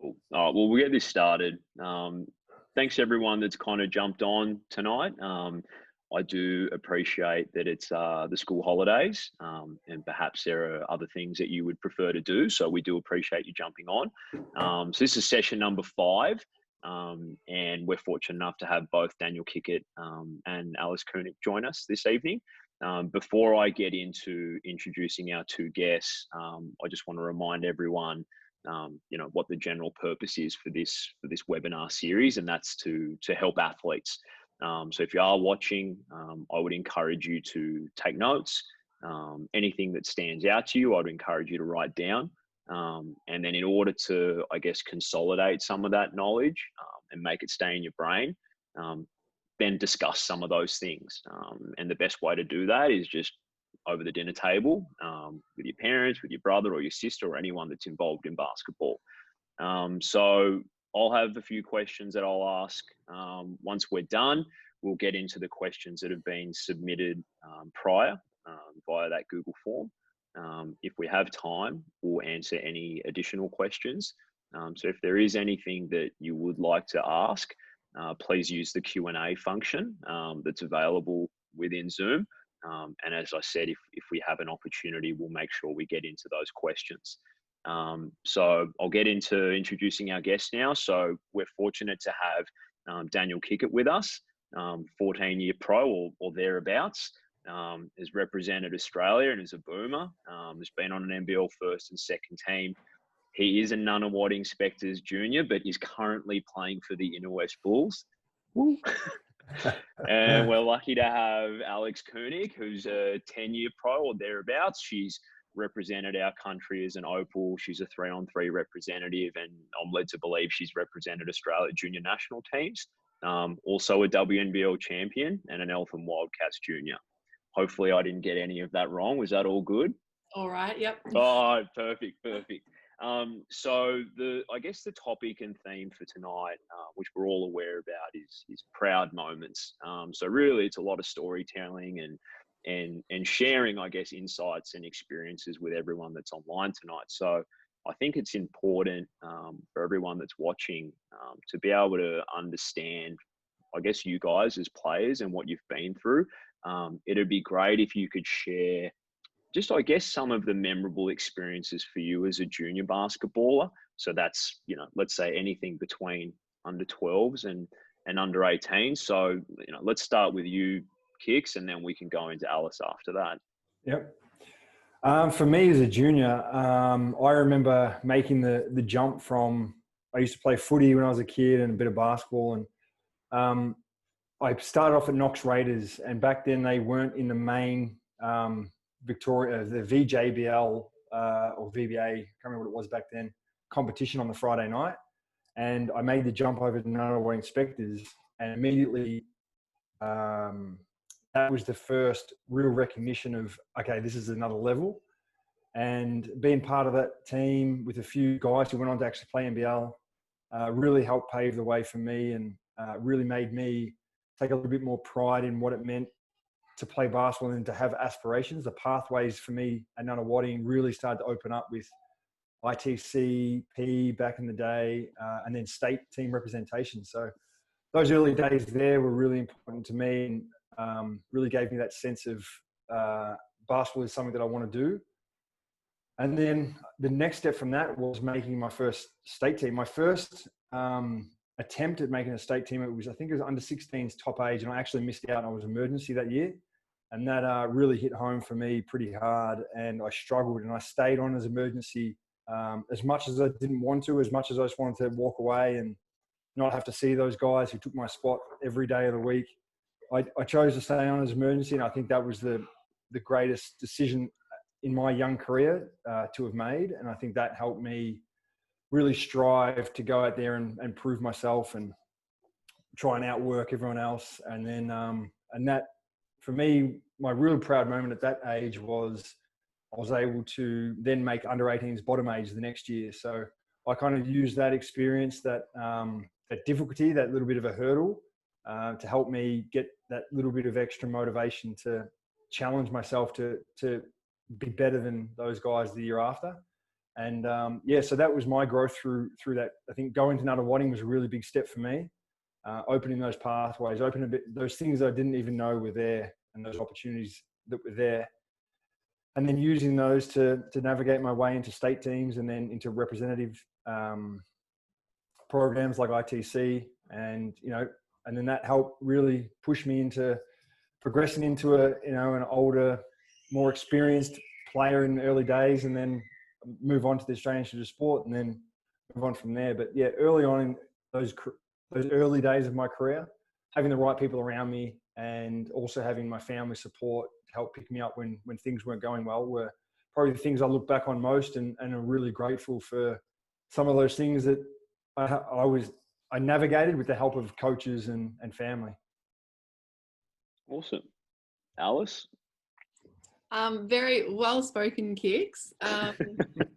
Cool. Well, we'll get this started. Thanks everyone that's kind of jumped on tonight. I do appreciate that it's the school holidays, and perhaps there are other things that you would prefer to do. So we do appreciate you jumping on. So this is session number 5, and we're fortunate enough to have both Daniel Kickert and Alice Kunek join us this evening. Before I get into introducing our two guests, I just want to remind everyone what the general purpose is for this webinar series, and that's to help athletes. So if you are watching, I would encourage you to take notes. Anything that stands out to you, I'd encourage you to write down. And then in order to, I guess, consolidate some of that knowledge and make it stay in your brain, then discuss some of those things. And the best way to do that is just over the dinner table with your parents, with your brother or your sister or anyone that's involved in basketball. So I'll have a few questions that I'll ask. Once we're done, we'll get into the questions that have been submitted prior via that Google form. If we have time, we'll answer any additional questions. So if there is anything that you would like to ask, please use the Q&A function that's available within Zoom. And as I said, if we have an opportunity, we'll make sure we get into those questions. So I'll get into introducing our guests now. So we're fortunate to have Daniel Kickert with us, 14-year pro or thereabouts, has represented Australia and is a boomer, has been on an NBL first and second team. He is a Nunawading Inspectors junior, but is currently playing for the Inner West Bulls. Woo. And we're lucky to have Alex Kunek, who's a 10-year pro or thereabouts. She's represented our country as an Opal. She's a 3-on-3 representative, and I'm led to believe she's represented Australia junior national teams. Also a WNBL champion and an Eltham Wildcats junior. Hopefully I didn't get any of that wrong. Was that all good? All right, yep. Oh, perfect. So I guess the topic and theme for tonight, which we're all aware about, is proud moments. So really, it's a lot of storytelling and sharing, I guess, insights and experiences with everyone that's online tonight. So I think it's important for everyone that's watching to be able to understand, I guess, you guys as players and what you've been through. It'd be great if you could share just, I guess, some of the memorable experiences for you as a junior basketballer. So that's, let's say anything between under 12s and under 18s. So, let's start with you, Kicks, and then we can go into Alice after that. Yep. For me as a junior, I remember making the jump from, I used to play footy when I was a kid and a bit of basketball. And I started off at Knox Raiders, and back then they weren't in the main Victoria, the VJBL or VBA, I can't remember what it was back then, competition on the Friday night. And I made the jump over to Nunawading Inspectors, and immediately that was the first real recognition of, okay, this is another level. And being part of that team with a few guys who went on to actually play NBL really helped pave the way for me, and really made me take a little bit more pride in what it meant to play basketball and to have aspirations. The pathways for me at Nunawading really started to open up with ITC, P back in the day, and then state team representation. So those early days there were really important to me, and really gave me that sense of basketball is something that I want to do. And then the next step from that was making my first state team. My first attempt at making a state team, I think it was under 16's top age, and I actually missed out. I was emergency that year, and that really hit home for me pretty hard, and I struggled, and I stayed on as emergency as much as I didn't want to, as much as I just wanted to walk away and not have to see those guys who took my spot every day of the week. I chose to stay on as emergency, and I think that was the greatest decision in my young career to have made, and I think that helped me really strive to go out there and prove myself and try and outwork everyone else. And then, and that, for me, my real proud moment at that age was I was able to then make under 18s bottom age the next year. So I kind of used that experience, that difficulty, that little bit of a hurdle to help me get that little bit of extra motivation to challenge myself to be better than those guys the year after. And so that was my growth through that. I think going to Nunawading was a really big step for me, opening those pathways, opening those things I didn't even know were there, and those opportunities that were there, and then using those to navigate my way into state teams and then into representative programs like ITC, and and then that helped really push me into progressing into an older, more experienced player in the early days, and then move on to the Australian Institute of Sport, and then move on from there. But yeah, early on in those early days of my career, having the right people around me and also having my family support to help pick me up when things weren't going well were probably the things I look back on most, and I'm really grateful for some of those things that I navigated with the help of coaches and family. Awesome. Alice? Very well spoken, Kicks.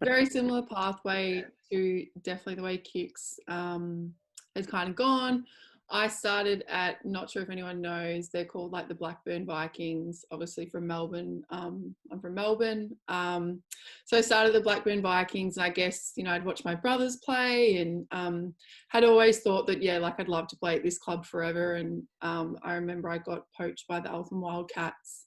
Very similar pathway to definitely the way Kicks has kind of gone. I started at, not sure if anyone knows, they're called like the Blackburn Vikings, obviously from Melbourne. I'm from Melbourne. So I started the Blackburn Vikings, and I guess, I'd watched my brothers play, and had always thought that, I'd love to play at this club forever. And I remember I got poached by the Eltham Wildcats.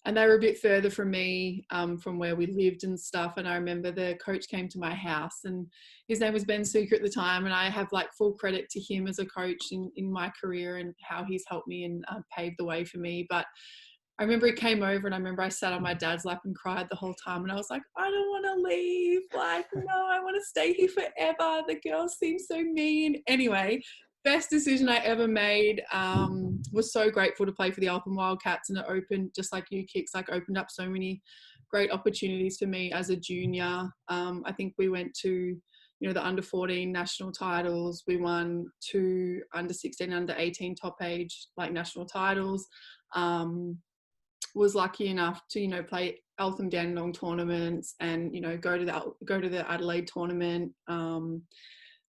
And they were a bit further from me, from where we lived and stuff. And I remember the coach came to my house, and his name was Ben Suker at the time. And I have full credit to him as a coach in my career and how he's helped me and paved the way for me. But I remember he came over, and I remember I sat on my dad's lap and cried the whole time. And I was like, I don't want to leave. No, I want to stay here forever. The girls seem so mean. Anyway, best decision I ever made. Was so grateful to play for the Eltham Wildcats, and it opened, just like you, Kicks, opened up so many great opportunities for me as a junior. I think we went to, the under 14 national titles. We won 2 under 16, under 18 top age, national titles. Was lucky enough to, play Eltham Dandenong tournaments and, go to the Adelaide tournament,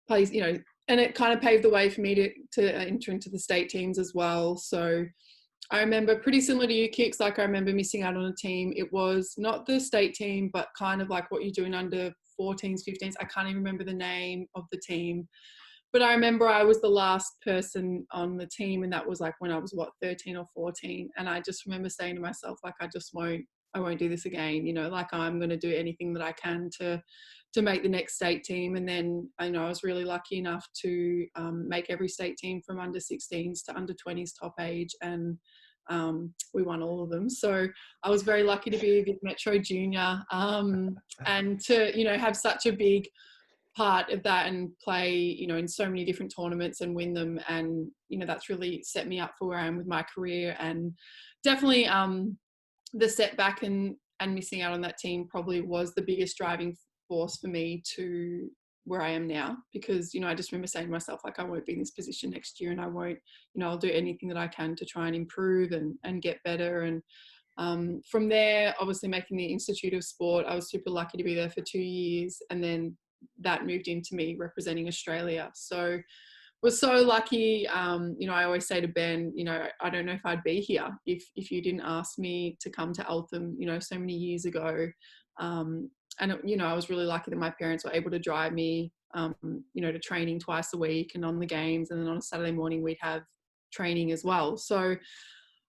plays, and it kind of paved the way for me to enter into the state teams as well. So I remember, pretty similar to you, Kicks, I remember missing out on a team. It was not the state team, but kind of what you're doing under 14s, 15s. I can't even remember the name of the team. But I remember I was the last person on the team, and that was when I was 13 or 14. And I just remember saying to myself, I won't do this again. I'm going to do anything that I can to make the next state team. And then I was really lucky enough to make every state team from under 16s to under 20s top age, and we won all of them. So I was very lucky to be a Vic Metro junior, and to have such a big part of that and play in so many different tournaments and win them. And that's really set me up for where I am with my career. And definitely the setback and missing out on that team probably was the biggest driving force for me to where I am now, because I just remember saying to myself, I won't be in this position next year, and I won't, I'll do anything that I can to try and improve and get better. And from there, obviously making the Institute of Sport, I was super lucky to be there for 2 years, and then that moved into me representing Australia. So was so lucky. I always say to Ben, I don't know if I'd be here if you didn't ask me to come to Eltham, so many years ago. And I was really lucky that my parents were able to drive me, to training twice a week and on the games. And then on a Saturday morning, we'd have training as well. So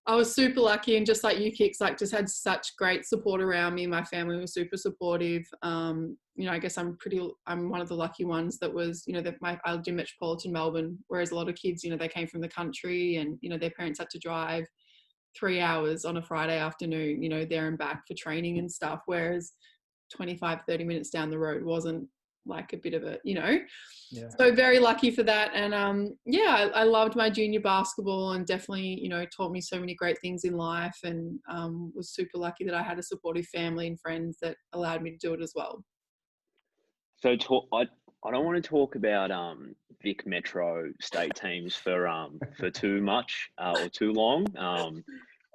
I was super lucky, and just like you, Kicks, just had such great support around me. My family was super supportive. I guess I'm one of the lucky ones that was, I lived in metropolitan Melbourne, whereas a lot of kids, they came from the country, and, their parents had to drive 3 hours on a Friday afternoon, there and back for training and stuff. Whereas 25, 30 minutes down the road wasn't a bit of a, So very lucky for that. And I loved my junior basketball, and definitely, taught me so many great things in life, and was super lucky that I had a supportive family and friends that allowed me to do it as well. So I don't want to talk about Vic Metro state teams for too much or too long.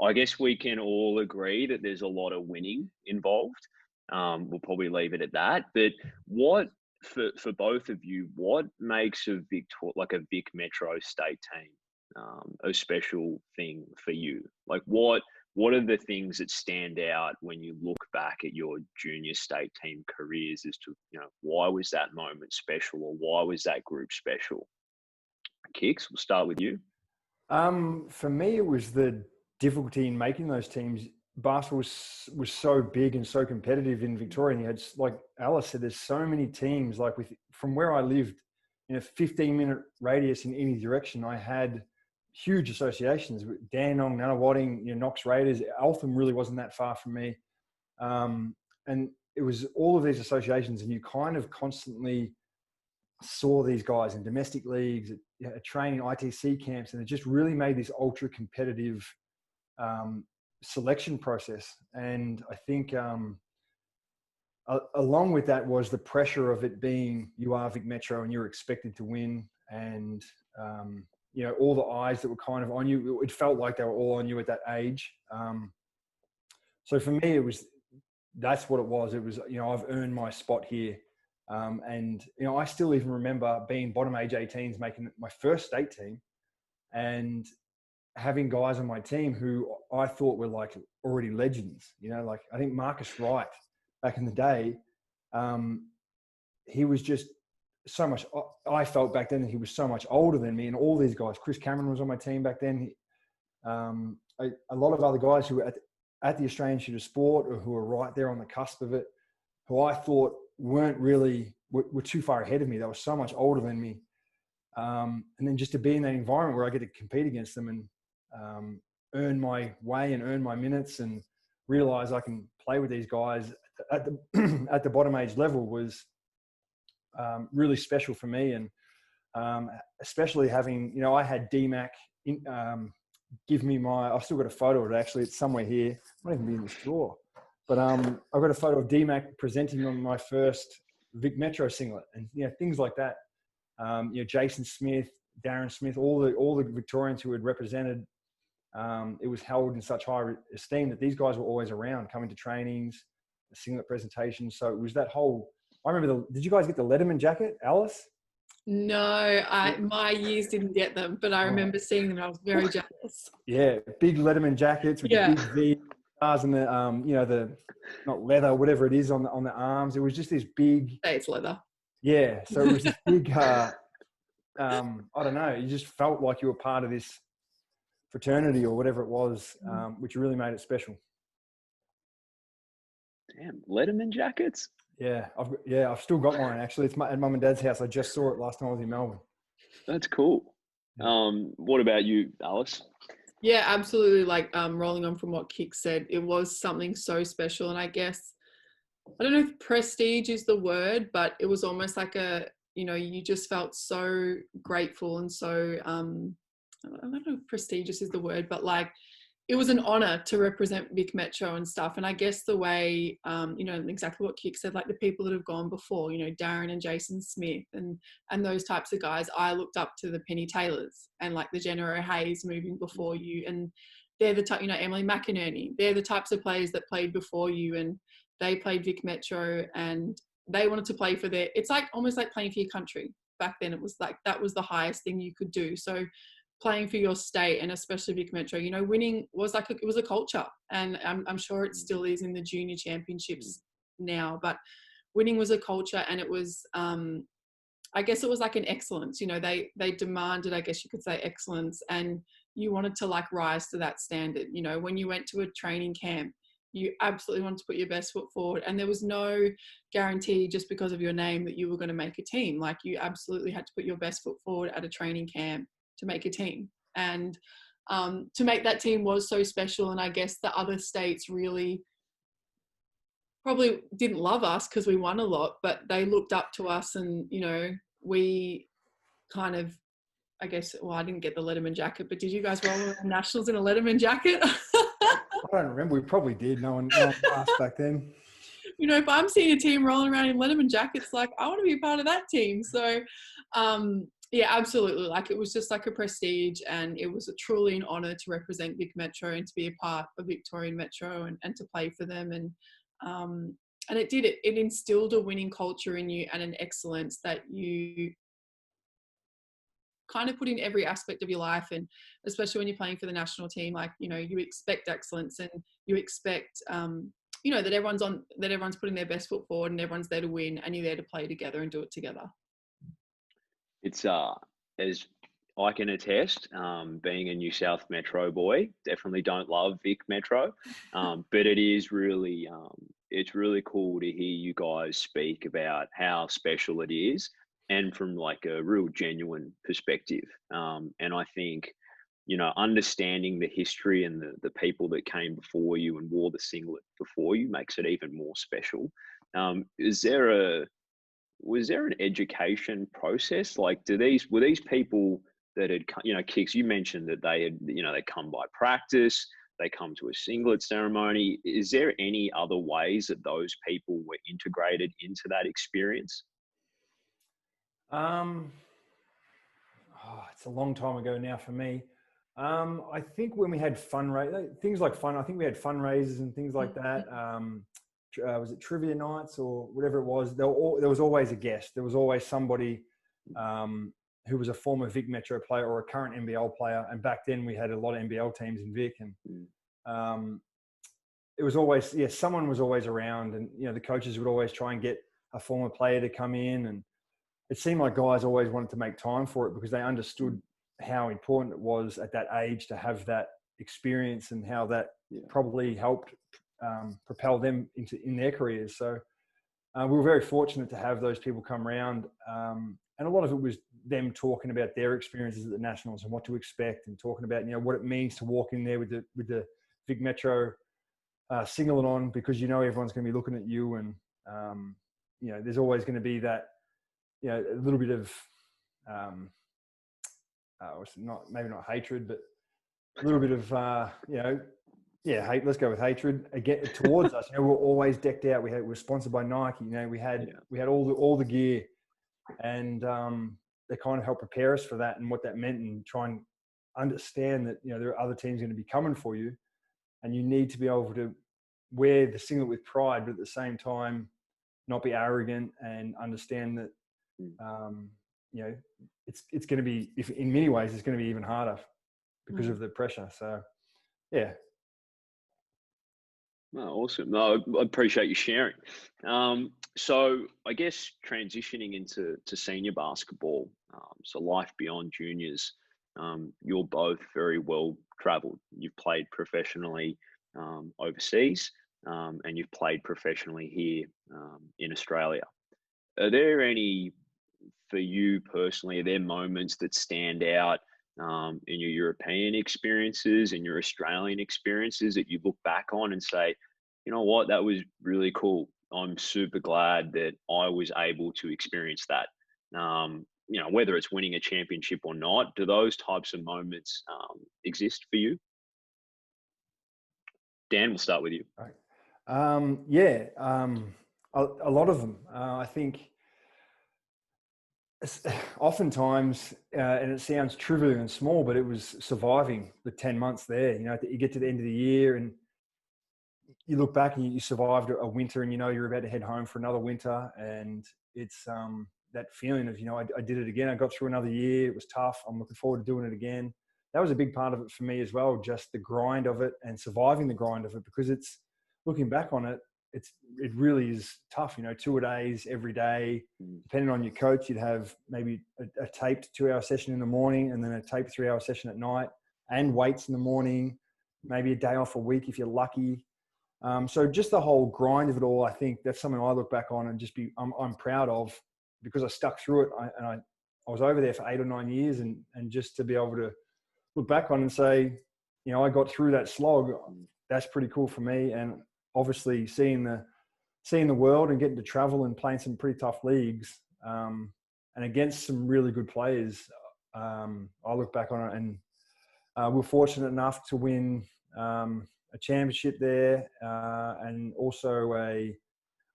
I guess we can all agree that there's a lot of winning involved. We'll probably leave it at that. But what, for both of you, what makes a Vic Metro state team a special thing for you? What what are the things that stand out when you look back at your junior state team careers as to, why was that moment special, or why was that group special? Kicks, we'll start with you. For me, it was the difficulty in making those teams. Basketball was so big and so competitive in Victoria. And you had, like Alice said, there's so many teams. Like from where I lived, in a 15-minute radius in any direction, I had huge associations with Dandenong, Nunawading, Knox Raiders. Eltham really wasn't that far from me. And it was all of these associations, and you kind of constantly saw these guys in domestic leagues, at training, ITC camps, and it just really made this ultra competitive selection process. And I think along with that was the pressure of it being, you are Vic Metro and you're expected to win. And, all the eyes that were kind of on you, it felt like they were all on you at that age. So for me, that's what it was. It was, I've earned my spot here. And I still even remember being bottom age 18s, making my first state team, and having guys on my team who I thought were like already legends. Like I think Marcus Wright back in the day, he was just so much. I felt back then that he was so much older than me, and all these guys. Chris Cameron was on my team back then. A lot of other guys who were at the Australian Institute of Sport, or who were right there on the cusp of it, who I thought weren't really, were too far ahead of me. They were so much older than me. And then just to be in that environment where I get to compete against them and earn my way and earn my minutes and realize I can play with these guys at the bottom age level was really special for me. And especially having, I had DMAC give me I've still got a photo of it actually. It's somewhere here. It might even be in this drawer. But I've got a photo of DMAC presenting on my first Vic Metro singlet, and things like that. Jason Smith, Darren Smith, all the Victorians who had represented. It was held in such high esteem that these guys were always around, coming to trainings, the singlet presentations. So it was that whole. I remember did you guys get the Letterman jacket, Alice? No, my years didn't get them, but I remember seeing them and I was very jealous. Yeah, big Letterman jackets with the big V stars and the the not leather, whatever it is on the arms. It was just this big. It's leather. Yeah, so it was this big. I don't know. You just felt like you were part of this fraternity or whatever it was, which really made it special. Damn, Letterman jackets. Yeah, I've still got mine actually. It's at Mum and Dad's house. I just saw it last time I was in Melbourne. That's cool. What about you, Alice? Yeah, absolutely. Like rolling on from what Kick said, it was something so special. And I guess, I don't know if prestige is the word, but it was almost like you just felt so grateful and so, I don't know if prestigious is the word, but like, it was an honor to represent Vic Metro and stuff. And I guess the way, exactly what Kick said, like the people that have gone before, Darren and Jason Smith and those types of guys, I looked up to the Penny Taylors and like the Jenna O'Hays moving before you. And they're the type, Emily McInerney, they're the types of players that played before you, and they played Vic Metro and they wanted to play for it's like almost like playing for your country. Back then it was like, that was the highest thing you could do. So playing for your state, and especially Vic Metro, winning was it was a culture, and I'm sure it still is in the junior championships now, but winning was a culture, and it was, I guess it was like an excellence, they demanded, I guess you could say, excellence, and you wanted to like rise to that standard. When you went to a training camp, you absolutely wanted to put your best foot forward, and there was no guarantee just because of your name that you were going to make a team. Like you absolutely had to put your best foot forward at a training camp to make a team, and to make that team was so special. And I guess the other states really probably didn't love us because we won a lot, but they looked up to us, and we kind of, I guess, well, I didn't get the Letterman jacket, but did you guys roll around nationals in a Letterman jacket? I don't remember. We probably did. No one asked back then. If I'm seeing a team rolling around in Letterman jackets, like I want to be a part of that team. So yeah, absolutely. Like it was just like a prestige, and it was truly an honor to represent Vic Metro and to be a part of Victorian Metro and to play for them. And it instilled a winning culture in you and an excellence that you kind of put in every aspect of your life. And especially when you're playing for the national team, like, you know, you expect excellence, and you expect, you know, that everyone's putting their best foot forward and everyone's there to win, and you're there to play together and do it together. It's as I can attest, being a New South Metro boy, definitely don't love Vic Metro, but it is really, it's really cool to hear you guys speak about how special it is, and from like a real genuine perspective. And I think, you know, understanding the history and the people that came before you and wore the singlet before you makes it even more special. Was there an education process? Like, were these people that had, you know, Kicks, you mentioned that they had, you know, they come by practice, they come to a singlet ceremony. Is there any other ways that those people were integrated into that experience? It's a long time ago now for me. I think when we had things like fun, I think we had fundraisers and things like that. Was it trivia nights or whatever it was? There was always a guest. There was always somebody who was a former Vic Metro player or a current NBL player. And back then we had a lot of NBL teams in Vic, and it was always, someone was always around, and, you know, the coaches would always try and get a former player to come in, and it seemed like guys always wanted to make time for it because they understood how important it was at that age to have that experience, and how that probably helped propel them in their careers. So we were very fortunate to have those people come around, and a lot of it was them talking about their experiences at the Nationals and what to expect, and talking about, you know, what it means to walk in there with the Vic Metro singlet on, because, you know, everyone's going to be looking at you, and you know, there's always going to be that, you know, a little bit of maybe not hatred, but a little bit of you know, hate. Let's go with hatred again towards us. You know, we're always decked out. We're sponsored by Nike. You know, we had all the gear, and they kind of helped prepare us for that and what that meant, and try and understand that, you know, there are other teams going to be coming for you, and you need to be able to wear the singlet with pride, but at the same time not be arrogant, and understand that you know, it's going to be, if in many ways it's going to be even harder because of the pressure. So yeah. Oh, awesome. No, I appreciate you sharing. So I guess transitioning into senior basketball, so life beyond juniors, you're both very well travelled. You've played professionally overseas, and you've played professionally here in Australia. Are there any, for you personally, are there moments that stand out in your European experiences and your Australian experiences that you look back on and say, you know what, that was really cool. I'm super glad that I was able to experience that. You know, whether it's winning a championship or not, do those types of moments exist for you? Dan, we'll start with you. A lot of them. I think oftentimes, and it sounds trivial and small, but it was surviving the 10 months there. You know, you get to the end of the year and you look back and you survived a winter, and you know you're about to head home for another winter, and it's that feeling of, you know, I did it again. I got through another year. It was tough. I'm looking forward to doing it again. That was a big part of it for me as well, just the grind of it and surviving the grind of it, because it's, looking back on it, it really is tough. You know, 2-a-days every day. Depending on your coach, you'd have maybe a taped 2-hour session in the morning, and then a taped 3-hour session at night, and weights in the morning, maybe a day off a week if you're lucky. So just the whole grind of it all, I think that's something I look back on and just I'm proud of, because I stuck through it. I was over there for 8 or 9 years, and just to be able to look back on and say, you know, I got through that slog. That's pretty cool for me. And obviously seeing the world and getting to travel and playing some pretty tough leagues, and against some really good players, I look back on it, and we're fortunate enough to win a championship there, and also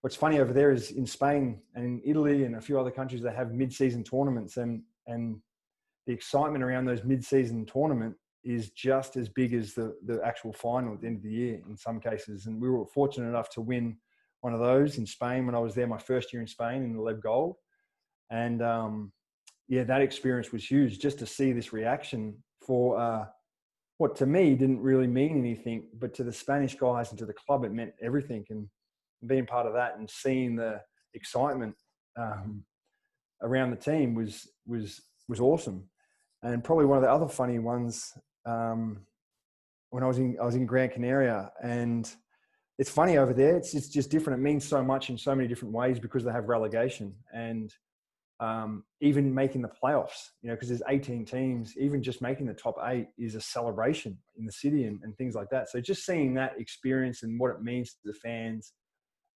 what's funny over there is in Spain and in Italy and a few other countries, they have mid-season tournaments, and the excitement around those mid-season tournament is just as big as the actual final at the end of the year in some cases. And we were fortunate enough to win one of those in Spain when I was there, my first year in Spain, in the Lev Gold. And yeah, that experience was huge, just to see this reaction for what to me didn't really mean anything, but to the Spanish guys and to the club, it meant everything. And being part of that and seeing the excitement around the team was awesome. And probably one of the other funny ones, when I was in Gran Canaria, and it's funny over there. It's just different. It means so much in so many different ways because they have relegation and even making the playoffs. Because there's 18 teams. Even just making the top 8 is a celebration in the city and things like that. So just seeing that experience and what it means to the fans,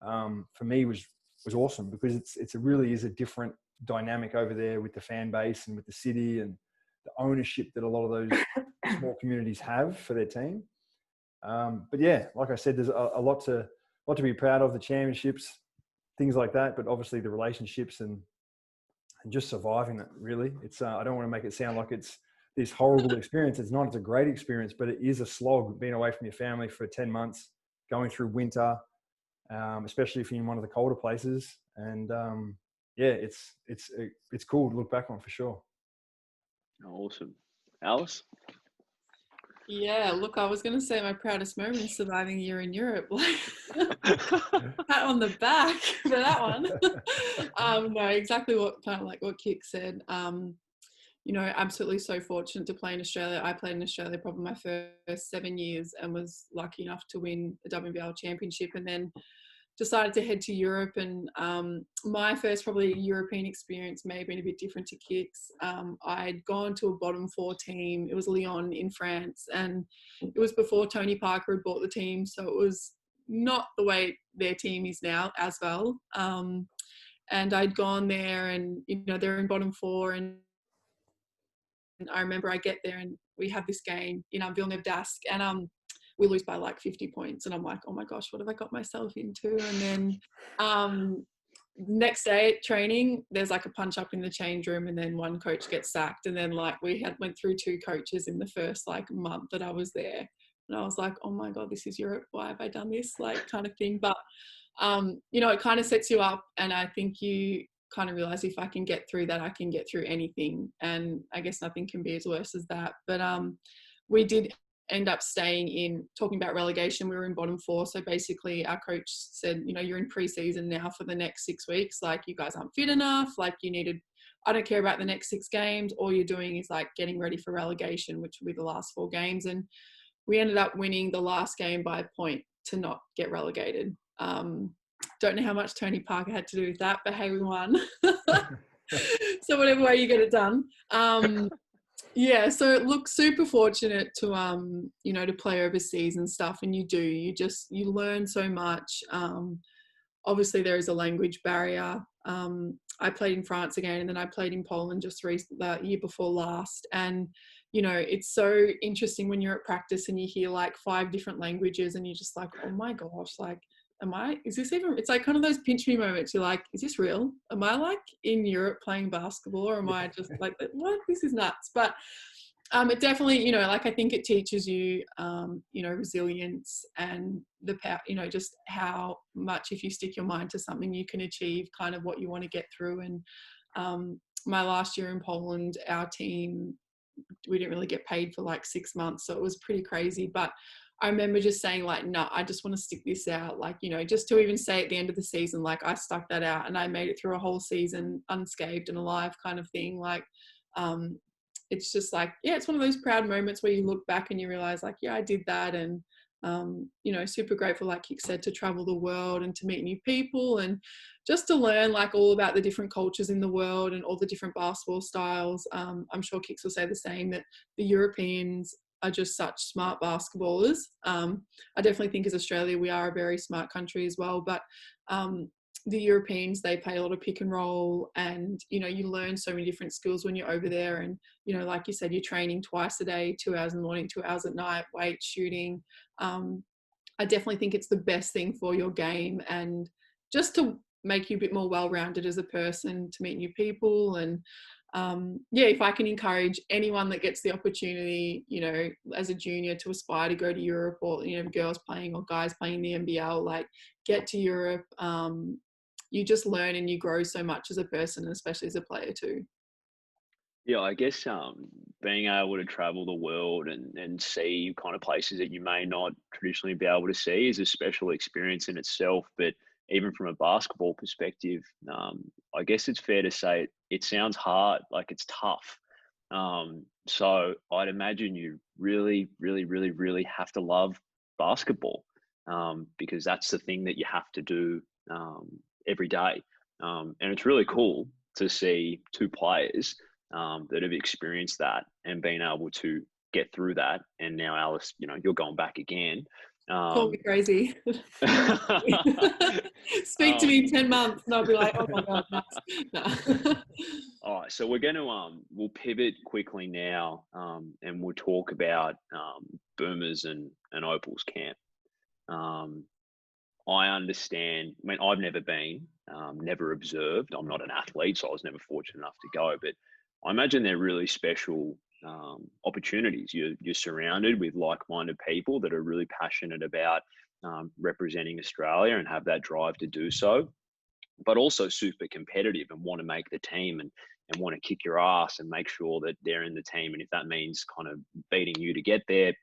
for me was awesome, because it really is a different dynamic over there with the fan base and with the city and the ownership that a lot of those small communities have for their team. But yeah, like I said, there's a lot to be proud of, the championships, things like that, but obviously the relationships and just surviving it, really. It's I don't want to make it sound like it's this horrible experience. It's not. It's a great experience, but it is a slog being away from your family for 10 months, going through winter, especially if you're in one of the colder places. And yeah, it's cool to look back on for sure. Awesome. Alice? Yeah, look, I was going to say my proudest moment is surviving a year in Europe. Like, pat on the back for that one. No, exactly what kind of like what Kick said. Absolutely so fortunate to play in Australia. I played in Australia probably my first 7 years and was lucky enough to win the WNBL championship, and then decided to head to Europe. And my first probably European experience may have been a bit different to Kick's. I'd gone to a bottom 4 team. It was Lyon in France, and it was before Tony Parker had bought the team, so it was not the way their team is now as well. And I'd gone there, and they're in bottom 4, and I remember I get there and we have this game in Villeneuve d'Ascq, and we lose by like 50 points, and I'm like, oh my gosh, what have I got myself into? And then next day at training, there's like a punch up in the change room, and then one coach gets sacked, and then like we went through 2 coaches in the first like month that I was there, and I was like, oh my god, this is Europe, why have I done this, like, kind of thing. But it kind of sets you up, and I think you kind of realize, if I can get through that, I can get through anything, and I guess nothing can be as worse as that. But we did end up staying in, talking about relegation, we were in bottom 4. So basically our coach said, you're in pre-season now for the next 6 weeks. Like, you guys aren't fit enough. Like, I don't care about the next 6 games. All you're doing is like getting ready for relegation, which will be the last 4 games. And we ended up winning the last game by a point to not get relegated. Don't know how much Tony Parker had to do with that, but hey, we won. So whatever way you get it done. Yeah, so look, super fortunate to to play overseas and stuff, and you learn so much. Obviously there is a language barrier. I played in France again, and then I played in Poland just the year before last, and it's so interesting when you're at practice and you hear like 5 different languages, and you're just like, oh my gosh, like, is this even, it's like kind of those pinch me moments. You're like, is this real? Am I like in Europe playing basketball, or am I just like, what? This is nuts. But it definitely, like, I think it teaches you, resilience and the power, just how much, if you stick your mind to something, you can achieve kind of what you want to get through. And my last year in Poland, our team, we didn't really get paid for like 6 months. So it was pretty crazy. But I remember just saying like, no, I just want to stick this out. Like, just to even say at the end of the season, like, I stuck that out and I made it through a whole season unscathed and alive, kind of thing. Like, it's just like, yeah, it's one of those proud moments where you look back and you realize like, yeah, I did that. And, super grateful, like Kick said, to travel the world and to meet new people and just to learn like all about the different cultures in the world and all the different basketball styles. I'm sure Kicks will say the same, that the Europeans are just such smart basketballers. I definitely think as Australia, we are a very smart country as well, but the Europeans, they play a lot of pick and roll, and, you learn so many different skills when you're over there. And, like you said, you're training twice a day, 2 hours in the morning, 2 hours at night, weight, shooting. I definitely think it's the best thing for your game, and just to make you a bit more well-rounded as a person, to meet new people. And if I can encourage anyone that gets the opportunity, as a junior, to aspire to go to Europe, or, girls playing or guys playing the NBL, like, get to Europe. You just learn and you grow so much as a person, especially as a player too. Yeah, I guess being able to travel the world and see kind of places that you may not traditionally be able to see is a special experience in itself. But even from a basketball perspective, I guess it's fair to say it sounds hard, like it's tough. So I'd imagine you really, really, really, really have to love basketball, because that's the thing that you have to do every day. And it's really cool to see two players that have experienced that and been able to get through that. And now, Alice, you're going back again. Call me Um, crazy. Speak to me in 10 months and I'll be like, oh my God, no. all right, so we're going to we'll pivot quickly now, and we'll talk about Boomers and Opal's camp. Um, I understand. I mean, I've never been, never observed. I'm not an athlete, so I was never fortunate enough to go. But I imagine they're really special opportunities. You're surrounded with like-minded people that are really passionate about representing Australia and have that drive to do so, but also super competitive and want to make the team and want to kick your ass and make sure that they're in the team. And if that means kind of beating you to get there,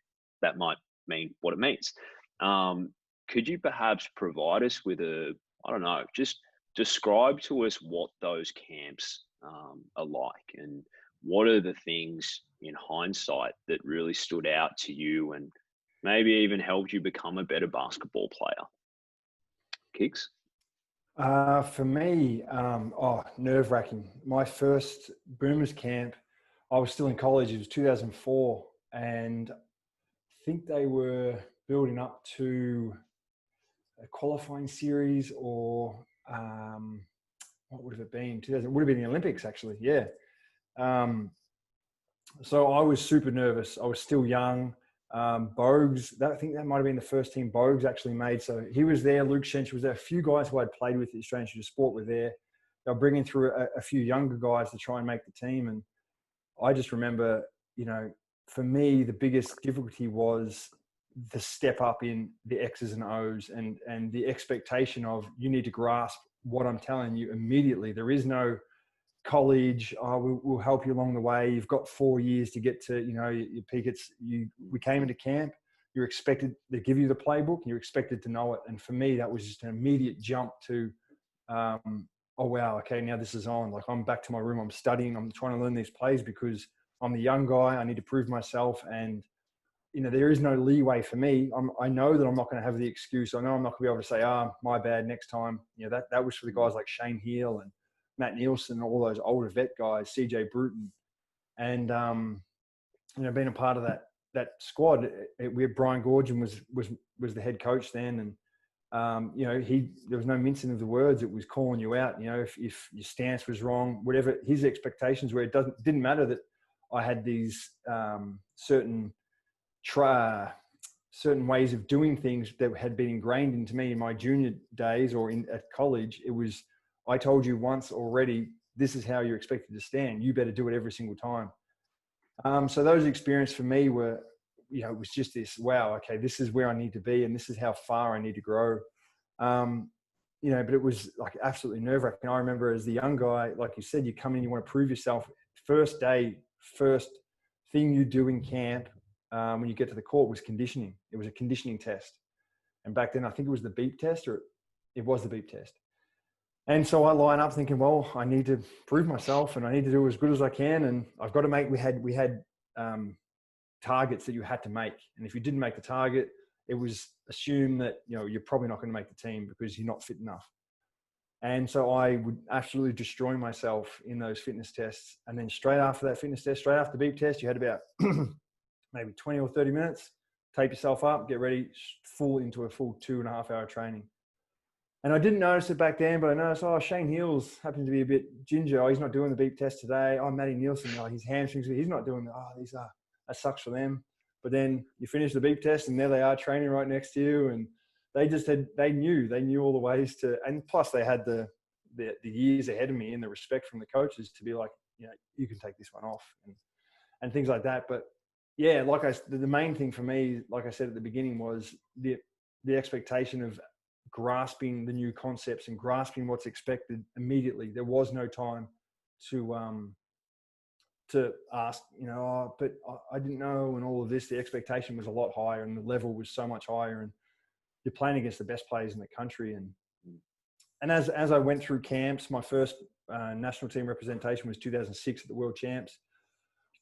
that might mean what it means. Could you perhaps provide us with I don't know, just describe to us what those camps are like, and what are the things in hindsight that really stood out to you and maybe even helped you become a better basketball player? Kicks? For me, nerve-wracking. My first Boomers camp, I was still in college. It was 2004, and I think they were building up to a qualifying series, or what would have it been? 2000, it would have been the Olympics, actually. Yeah. So I was super nervous. I was still young. Bogues, I think that might have been the first team Bogues actually made. So he was there. Luke Shench was there. A few guys who I'd played with at the Australian Institute of Sport were there. They were bringing through a few younger guys to try and make the team. And I just remember, for me, the biggest difficulty was the step up in the X's and O's and the expectation of you need to grasp what I'm telling you immediately. There is no college, we'll help you along the way. You've got 4 years to get to, your peak. We came into camp, you're expected, they give you the playbook, and you're expected to know it. And for me, that was just an immediate jump to, oh wow, okay, now this is on. Like, I'm back to my room, I'm studying, I'm trying to learn these plays because I'm the young guy, I need to prove myself. And there is no leeway for me. I know that I'm not going to have the excuse. I know I'm not going to be able to say, my bad next time. That was for the guys like Shane Heal and Matt Nielsen and all those older vet guys, CJ Bruton. And, being a part of that squad, we had Brian Gorgian was the head coach then. And, there was no mincing of the words. It was calling you out. If your stance was wrong, whatever his expectations were, didn't matter that I had these certain ways of doing things that had been ingrained into me in my junior days or at college. It was, I told you once already, this is how you're expected to stand. You better do it every single time. So those experiences for me were, it was just this, wow, okay, this is where I need to be and this is how far I need to grow. But it was like absolutely nerve-wracking. I remember as the young guy, like you said, you come in, you want to prove yourself. First day, first thing you do in camp, when you get to the court, was conditioning. It was a conditioning test. And back then, I think it was the beep test, or it was the beep test. And so I line up thinking, well, I need to prove myself and I need to do as good as I can. And I've got to make, we had targets that you had to make. And if you didn't make the target, it was assumed that, you're probably not going to make the team because you're not fit enough. And so I would absolutely destroy myself in those fitness tests. And then straight after that fitness test, straight after the beep test, you had about maybe 20 or 30 minutes, tape yourself up, get ready, into a full 2.5 hour training. And I didn't notice it back then, but I noticed, Shane Heals happens to be a bit ginger. He's not doing the beep test today. Matty Nielsen, his hamstrings, he's not doing that sucks for them. But then you finish the beep test and there they are training right next to you. And they knew all the ways to, and plus they had the years ahead of me and the respect from the coaches to be like, you can take this one off and things like that. But yeah, the main thing for me, like I said at the beginning, was the expectation of grasping the new concepts and grasping what's expected immediately. There was no time to to ask, but I didn't know, and all of this, the expectation was a lot higher and the level was so much higher, and you're playing against the best players in the country. And as I went through camps, my first national team representation was 2006 at the World Champs.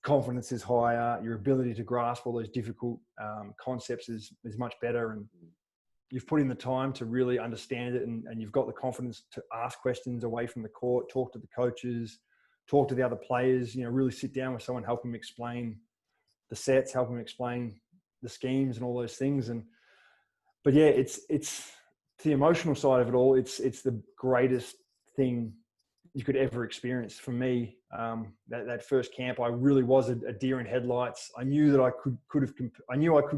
Confidence is higher. Your ability to grasp all those difficult concepts is much better. And you've put in the time to really understand it, and you've got the confidence to ask questions away from the court, talk to the coaches, talk to the other players, really sit down with someone, help them explain the sets, help them explain the schemes and all those things. But yeah, it's the emotional side of it all. It's the greatest thing you could ever experience for me. That first camp, I really was a deer in headlights. I knew that I could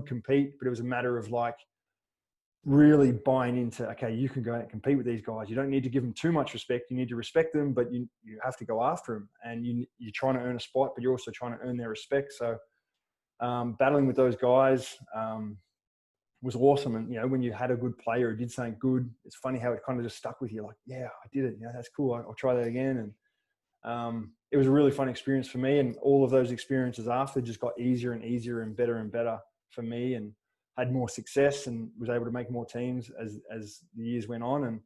compete, but it was a matter of like really buying into, okay, you can go out and compete with these guys. You don't need to give them too much respect. You need to respect them, but you have to go after them, and you're trying to earn a spot, but you're also trying to earn their respect. So battling with those guys was awesome. And, when you had a good player who did something good, it's funny how it kind of just stuck with you. Like, yeah, I did it. That's cool. I'll try that again. And it was a really fun experience for me. And all of those experiences after just got easier and easier and better for me, and had more success and was able to make more teams as the years went on.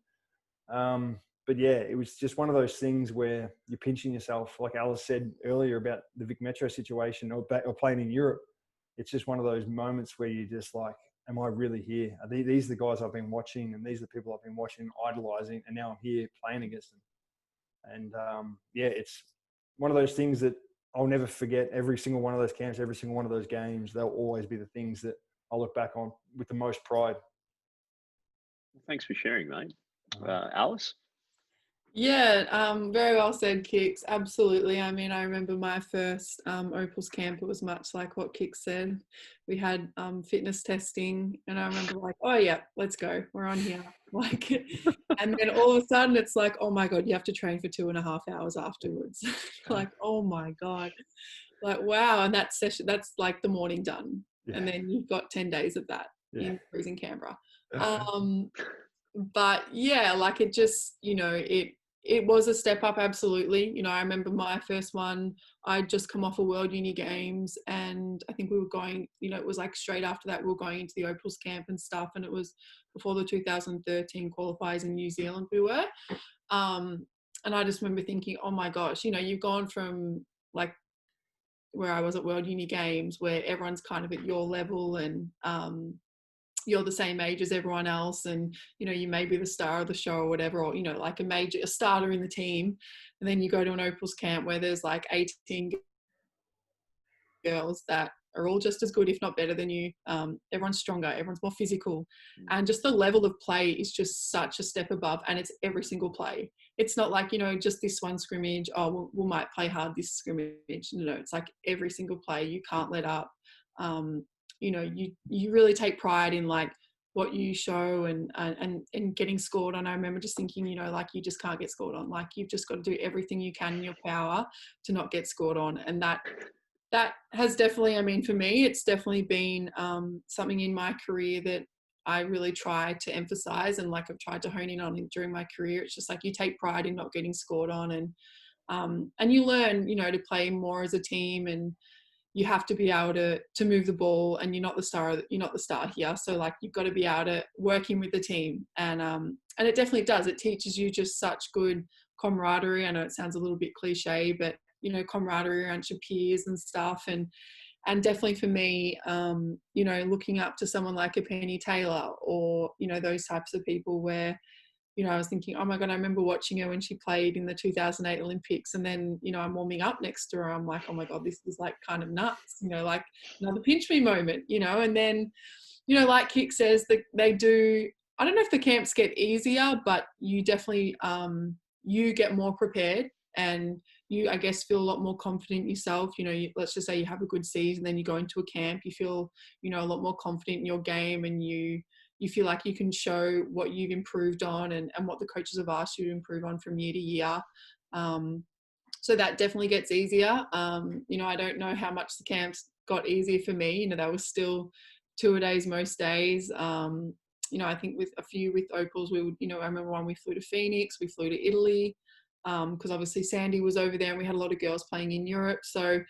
And, but yeah, it was just one of those things where you're pinching yourself, like Alice said earlier about the Vic Metro situation or playing in Europe. It's just one of those moments where you're just like, am I really here? Are these the guys I've been watching, and these are the people I've been watching, idolizing, and now I'm here playing against them. And yeah, it's one of those things that I'll never forget. Every single one of those camps, every single one of those games, they'll always be the things that I'll look back on with the most pride. Thanks for sharing, mate. Alice? Yeah, very well said, Kix. Absolutely. I mean, I remember my first Opals camp. It was much like what Kix said. We had fitness testing, and I remember like, oh yeah, let's go. We're on here. Like, and then all of a sudden it's like, oh my God, you have to train for 2.5 hours afterwards. Like, oh my God. Like, wow. And that session, that's like the morning done. Yeah. And then you've got 10 days of that in freezing Canberra. But yeah, like it just, it was a step up, absolutely. I remember my first one, I'd just come off a World Uni Games, and I think we were going, it was like straight after that we were going into the Opals camp and stuff, and it was before the 2013 qualifiers in New Zealand we were. And I just remember thinking, oh my gosh, you've gone from like where I was at World Uni Games, where everyone's kind of at your level, and you're the same age as everyone else, and you may be the star of the show or whatever, or like a starter in the team, and then you go to an Opals camp where there's like 18 girls that are all just as good, if not better than you. Everyone's stronger, everyone's more physical, and just the level of play is just such a step above, and it's every single play. It's not like just this one scrimmage, oh we might play hard this scrimmage. No, it's like every single play. You can't let up. You really take pride in like what you show and getting scored on. I remember just thinking, like you just can't get scored on. Like you've just got to do everything you can in your power to not get scored on. And that has definitely, I mean, for me, it's definitely been something in my career that I really try to emphasize, and like I've tried to hone in on it during my career. It's just like you take pride in not getting scored on, and you learn, to play more as a team, and you have to be able to move the ball, and you're not the star here. So like you've got to be able to work in with the team, and it definitely does. It teaches you just such good camaraderie. I know it sounds a little bit cliche, but camaraderie around your peers and stuff, and definitely for me, looking up to someone like a Penny Taylor, or those types of people where I was thinking, oh my God, I remember watching her when she played in the 2008 Olympics, and then, I'm warming up next to her. I'm like, oh my God, this is like kind of nuts, like another pinch me moment, and then, like Kick says, that they do, I don't know if the camps get easier, but you definitely, you get more prepared, and you, I guess, feel a lot more confident in yourself. Let's just say you have a good season, then you go into a camp, you feel, a lot more confident in your game, and you feel like you can show what you've improved on, and what the coaches have asked you to improve on from year to year. So that definitely gets easier. I don't know how much the camps got easier for me. They were still 2-a-days most days. I think with a few with Opals, we would, I remember one we flew to Phoenix, we flew to Italy. because obviously Sandy was over there and we had a lot of girls playing in Europe. So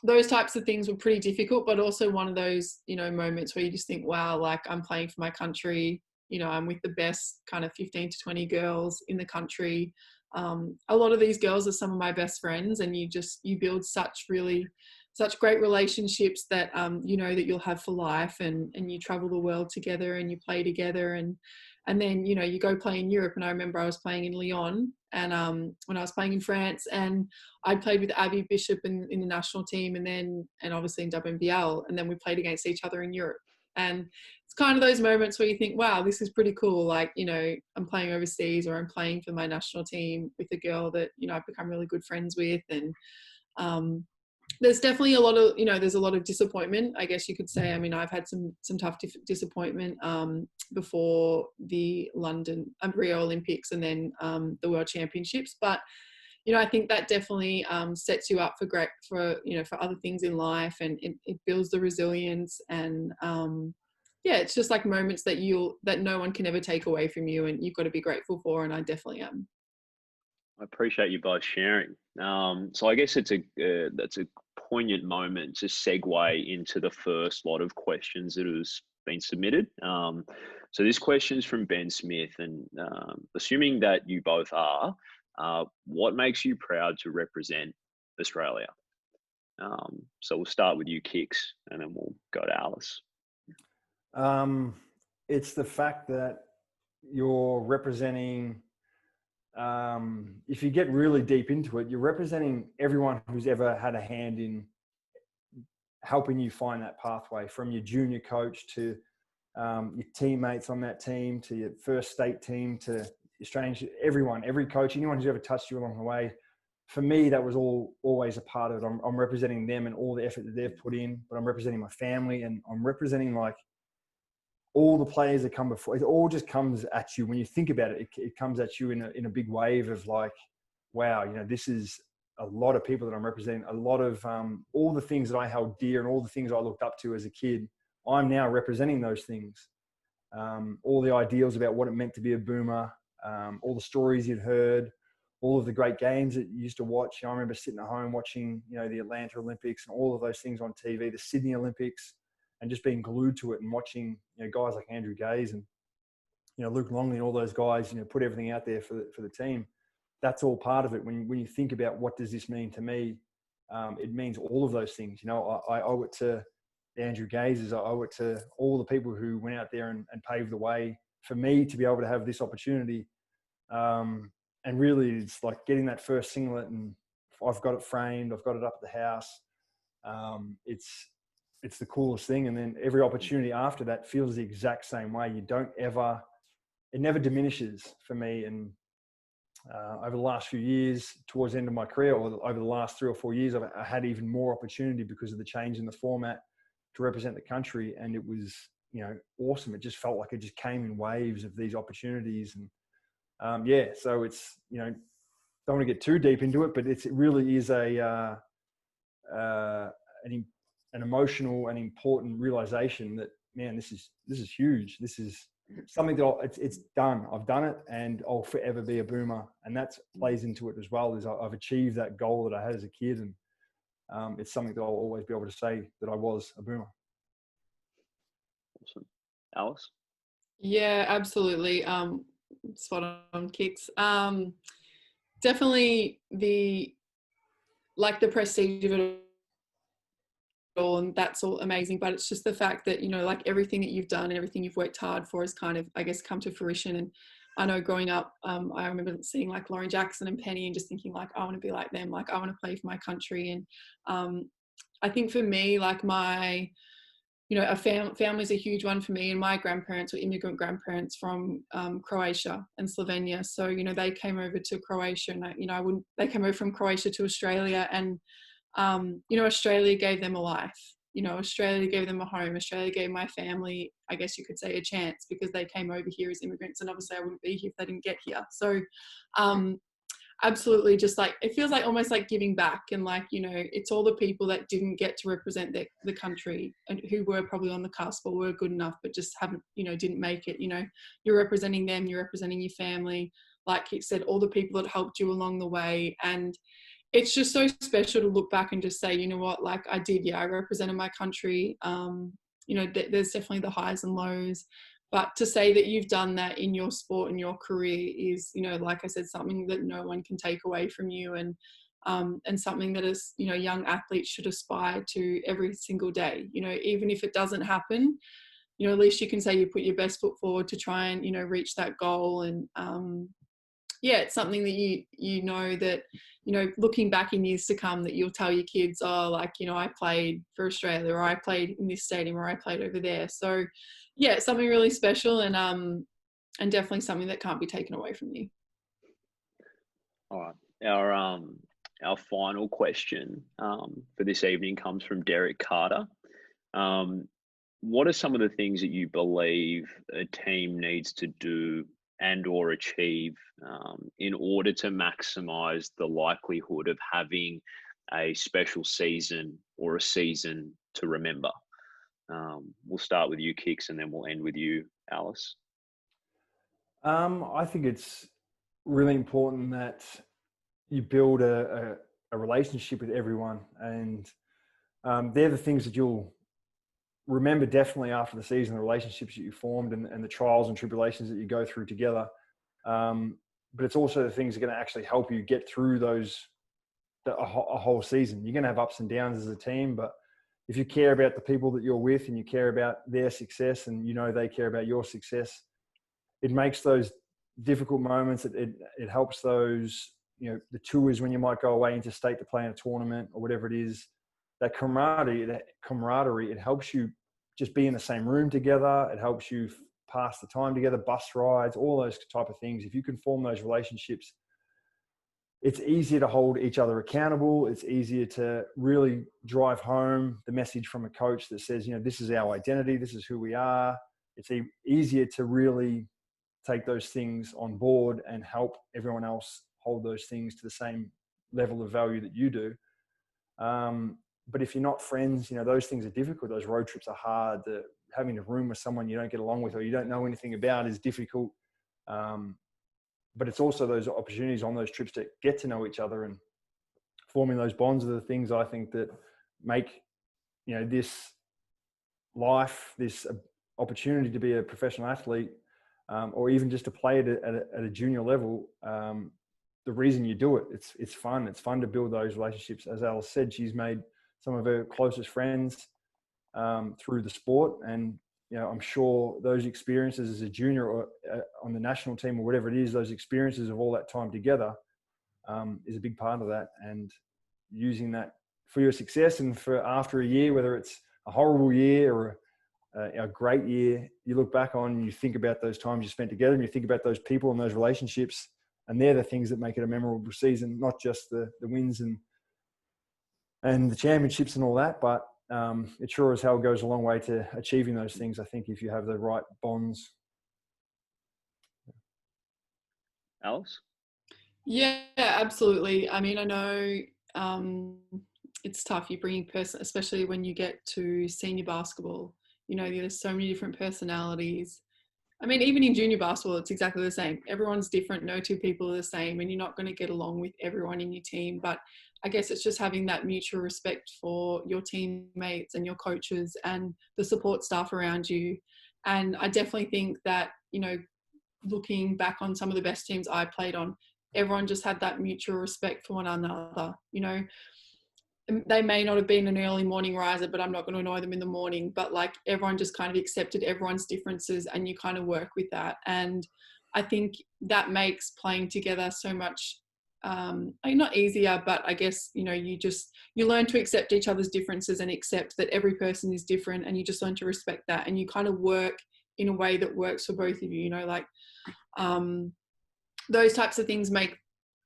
those types of things were pretty difficult, but also one of those, you know, moments where you just think, wow, like I'm playing for my country, you know, I'm with the best kind of 15 to 20 girls in the country. A lot of these girls are some of my best friends, and you build such great relationships that, you know, that you'll have for life, and you travel the world together and you play together. And then, you know, you go play in Europe. And I remember I was playing in Lyon, and when I was playing in France, and I played with Abby Bishop in the national team, and obviously in WNBL, and then we played against each other in Europe. And it's kind of those moments where you think, wow, this is pretty cool. Like, you know, I'm playing overseas, or I'm playing for my national team with a girl that, you know, I've become really good friends with. And there's definitely a lot of, you know, there's a lot of disappointment, I guess you could say. I mean, I've had some tough disappointment before the Rio Olympics, and then the World Championships. But, you know, I think that definitely sets you up for other things in life, and it builds the resilience. And yeah, it's just like moments that no one can ever take away from you, and you've got to be grateful for. And I definitely am. I appreciate you both sharing. So I guess that's a poignant moment to segue into the first lot of questions that has been submitted. So this question is from Ben Smith, and assuming that you both are, what makes you proud to represent Australia? So we'll start with you, Kicks, and then we'll go to Alice. It's the fact that you're representing, if you get really deep into it, you're representing everyone who's ever had a hand in helping you find that pathway, from your junior coach to your teammates on that team, to your first state team, to everyone, every coach, anyone who's ever touched you along the way. For me, that was always a part of it. I'm representing them and all the effort that they've put in, but I'm representing my family, and I'm representing like all the players that come before. It all just comes at you when you think about it. It comes at you in a big wave of like, wow, you know, this is a lot of people that I'm representing. A lot of all the things that I held dear and all the things I looked up to as a kid, I'm now representing those things. All the ideals about what it meant to be a boomer, all the stories you'd heard, all of the great games that you used to watch. I remember sitting at home watching, you know, the Atlanta Olympics and all of those things on TV, the Sydney Olympics, and just being glued to it and watching, you know, guys like Andrew Gaze and, you know, Luke Longley and all those guys, you know, put everything out there for the team. That's all part of it. When you think about what does this mean to me, it means all of those things. You know, I owe it to Andrew Gazes. I owe it to all the people who went out there and paved the way for me to be able to have this opportunity. And really, it's like getting that first singlet, and I've got it framed. I've got it up at the house. It's the coolest thing. And then every opportunity after that feels the exact same way. It never diminishes for me. And over the last few years, towards the end of my career, or over the last 3 or 4 years, I had even more opportunity because of the change in the format to represent the country. And it was, you know, awesome. It just felt like it just came in waves of these opportunities. And so it's, you know, don't want to get too deep into it, but it really is an emotional and important realization that, man, this is huge. This is something that it's done. I've done it, and I'll forever be a boomer. And that plays into it as well. Is I've achieved that goal that I had as a kid, and it's something that I'll always be able to say that I was a boomer. Awesome. Alice? Yeah, absolutely. Spot on, Kicks. Definitely the prestige of it all, and that's all amazing, but it's just the fact that, you know, like everything that you've done and everything you've worked hard for has kind of, I guess, come to fruition. And I know growing up, I remember seeing like Lauren Jackson and Penny and just thinking like, I want to be like them, like I want to play for my country. And I think for me, like my, you know, a family is a huge one for me, and my grandparents were immigrant grandparents from Croatia and Slovenia. So, you know, they came over to Croatia, and they came over from Croatia to Australia, and you know, Australia gave them a life. You know, Australia gave them a home. Australia gave my family, I guess you could say, a chance, because they came over here as immigrants, and obviously I wouldn't be here if they didn't get here. So absolutely, just like it feels like almost like giving back, and like, you know, it's all the people that didn't get to represent the country and who were probably on the cusp or were good enough but just haven't, you know, didn't make it. You know, you're representing them, you're representing your family. like you said, all the people that helped you along the way. And it's just so special to look back and just say, you know what, like I did, yeah, I represented my country. You know, there's definitely the highs and lows, but to say that you've done that in your sport and your career is, you know, like I said, something that no one can take away from you, and something that is, you know, young athletes should aspire to every single day. You know, even if it doesn't happen, you know, at least you can say you put your best foot forward to try and, you know, reach that goal. And yeah, it's something that you know that, you know, looking back in years to come, that you'll tell your kids, oh, like, you know, I played for Australia, or I played in this stadium, or I played over there. So yeah, it's something really special, and definitely something that can't be taken away from you. All right. Our final question for this evening comes from Derek Carter. What are some of the things that you believe a team needs to do and or achieve in order to maximize the likelihood of having a special season or a season to remember? We'll start with you, Kicks, and then we'll end with you, Alice. I think it's really important that you build a relationship with everyone, and they're the things that you'll remember definitely after the season, the relationships that you formed, and the trials and tribulations that you go through together. But it's also the things that are going to actually help you get through a whole season. You're going to have ups and downs as a team, but if you care about the people that you're with and you care about their success, and you know they care about your success, it makes those difficult moments. It helps those, you know, the tours when you might go away interstate to play in a tournament or whatever it is. That camaraderie, it helps you just be in the same room together. It helps you pass the time together, bus rides, all those type of things. If you can form those relationships, it's easier to hold each other accountable. It's easier to really drive home the message from a coach that says, you know, this is our identity, this is who we are. It's easier to really take those things on board and help everyone else hold those things to the same level of value that you do. But if you're not friends, you know, those things are difficult. Those road trips are hard. Having a room with someone you don't get along with or you don't know anything about is difficult. But it's also those opportunities on those trips to get to know each other, and forming those bonds are the things I think that make, you know, this life, this opportunity to be a professional athlete, or even just to play at a junior level, the reason you do it. It's fun. It's fun to build those relationships. As Alice said, she's made some of her closest friends through the sport, and you know, I'm sure those experiences as a junior or on the national team or whatever it is, those experiences of all that time together is a big part of that. And using that for your success, and for after a year, whether it's a horrible year or a great year, you look back on and you think about those times you spent together, and you think about those people and those relationships, and they're the things that make it a memorable season, not just the wins and the championships and all that, but it sure as hell goes a long way to achieving those things, I think, if you have the right bonds. Alice? Yeah, absolutely. I mean, I know it's tough. You bring person, especially when you get to senior basketball. You know, there's so many different personalities. I mean, even in junior basketball, it's exactly the same. Everyone's different. No two people are the same, and you're not going to get along with everyone in your team. But I guess it's just having that mutual respect for your teammates and your coaches and the support staff around you. And I definitely think that, you know, looking back on some of the best teams I played on, everyone just had that mutual respect for one another. You know, they may not have been an early morning riser, but I'm not going to annoy them in the morning. But like, everyone just kind of accepted everyone's differences, and you kind of work with that. And I think that makes playing together so much, not easier, but I guess, you know, you learn to accept each other's differences and accept that every person is different, and you just learn to respect that, and you kind of work in a way that works for both of you. You know, like those types of things make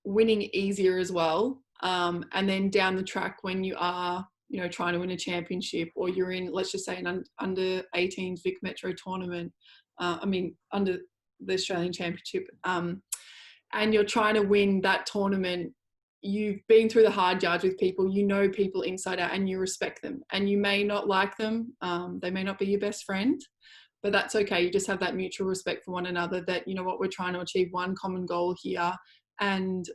winning easier as well. And then down the track, when you are, you know, trying to win a championship, or you're in, let's just say, an under 18s Vic Metro tournament, under the Australian Championship, and you're trying to win that tournament, you've been through the hard yards with people, you know people inside out, and you respect them. And you may not like them, they may not be your best friend, but that's okay. You just have that mutual respect for one another, that, you know what, we're trying to achieve one common goal here, and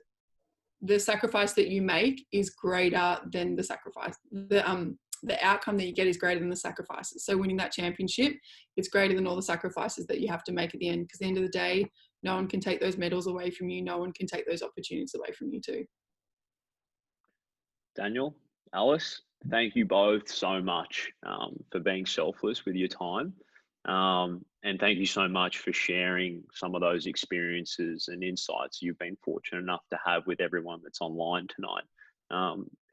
the sacrifice that you make is greater than the sacrifice. The outcome that you get is greater than the sacrifices. So winning that championship, it's greater than all the sacrifices that you have to make at the end, because at the end of the day, no one can take those medals away from you. No one can take those opportunities away from you too. Daniel, Alice, thank you both so much for being selfless with your time. And thank you so much for sharing some of those experiences and insights you've been fortunate enough to have with everyone that's online tonight.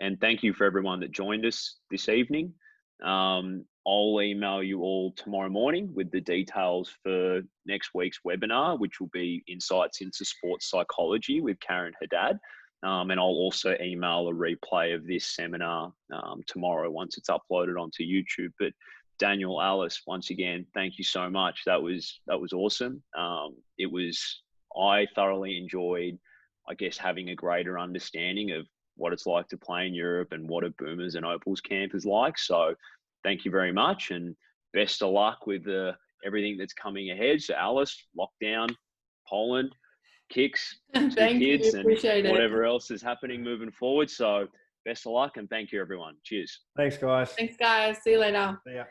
And thank you for everyone that joined us this evening. I'll email you all tomorrow morning with the details for next week's webinar, which will be Insights into Sports Psychology with Karen Haddad. And I'll also email a replay of this seminar tomorrow once it's uploaded onto YouTube. But Daniel, Alice, once again, thank you so much. That was awesome. I thoroughly enjoyed, I guess, having a greater understanding of what it's like to play in Europe and what a Boomers and Opals camp is like. So thank you very much, and best of luck with everything that's coming ahead. So Alice, lockdown, Poland, kicks, Thank kids, you. Appreciate and whatever else is happening moving forward. So best of luck, and thank you, everyone. Cheers. Thanks, guys. Thanks, guys. See you later. See ya.